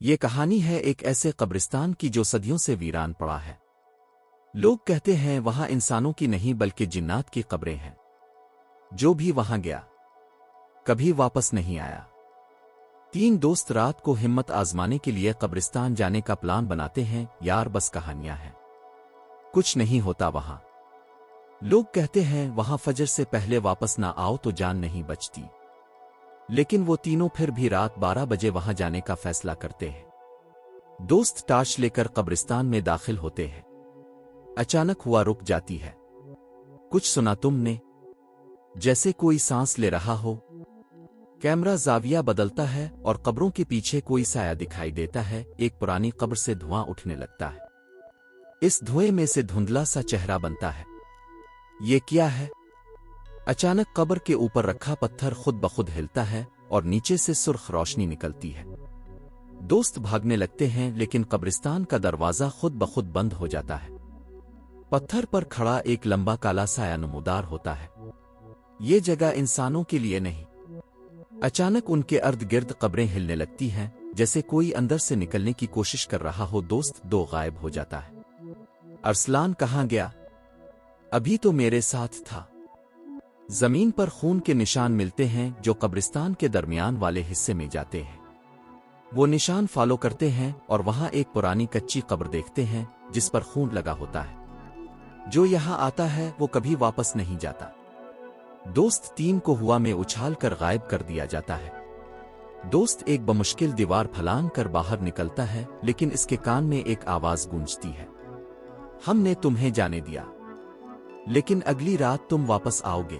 یہ کہانی ہے ایک ایسے قبرستان کی جو صدیوں سے ویران پڑا ہے۔ لوگ کہتے ہیں وہاں انسانوں کی نہیں بلکہ جنات کی قبریں ہیں۔ جو بھی وہاں گیا کبھی واپس نہیں آیا۔ تین دوست رات کو ہمت آزمانے کے لیے قبرستان جانے کا پلان بناتے ہیں۔ یار بس کہانیاں ہیں، کچھ نہیں ہوتا وہاں۔ لوگ کہتے ہیں وہاں فجر سے پہلے واپس نہ آؤ تو جان نہیں بچتی، لیکن وہ تینوں پھر بھی رات 12 بجے وہاں جانے کا فیصلہ کرتے ہیں۔ دوست ٹارچ لے کر قبرستان میں داخل ہوتے ہیں۔ اچانک ہوا رک جاتی ہے۔ کچھ سنا تم نے؟ جیسے کوئی سانس لے رہا ہو۔ کیمرہ زاویہ بدلتا ہے اور قبروں کے پیچھے کوئی سایہ دکھائی دیتا ہے۔ ایک پرانی قبر سے دھواں اٹھنے لگتا ہے۔ اس دھوئیں میں سے دھندلا سا چہرہ بنتا ہے۔ یہ کیا ہے؟ اچانک قبر کے اوپر رکھا پتھر خود بخود ہلتا ہے اور نیچے سے سرخ روشنی نکلتی ہے۔ دوست بھاگنے لگتے ہیں لیکن قبرستان کا دروازہ خود بخود بند ہو جاتا ہے۔ پتھر پر کھڑا ایک لمبا کالا سایہ نمودار ہوتا ہے۔ یہ جگہ انسانوں کے لیے نہیں۔ اچانک ان کے ارد گرد قبریں ہلنے لگتی ہیں، جیسے کوئی اندر سے نکلنے کی کوشش کر رہا ہو۔ دوست دو غائب ہو جاتا ہے۔ ارسلان کہاں گیا؟ ابھی تو میرے ساتھ تھا۔ زمین پر خون کے نشان ملتے ہیں جو قبرستان کے درمیان والے حصے میں جاتے ہیں۔ وہ نشان فالو کرتے ہیں اور وہاں ایک پرانی کچی قبر دیکھتے ہیں جس پر خون لگا ہوتا ہے۔ جو یہاں آتا ہے وہ کبھی واپس نہیں جاتا۔ دوست تین کو ہوا میں اچھال کر غائب کر دیا جاتا ہے۔ دوست ایک بمشکل دیوار پھلانگ کر باہر نکلتا ہے، لیکن اس کے کان میں ایک آواز گونجتی ہے۔ ہم نے تمہیں جانے دیا، لیکن اگلی رات تم واپس آؤ گے۔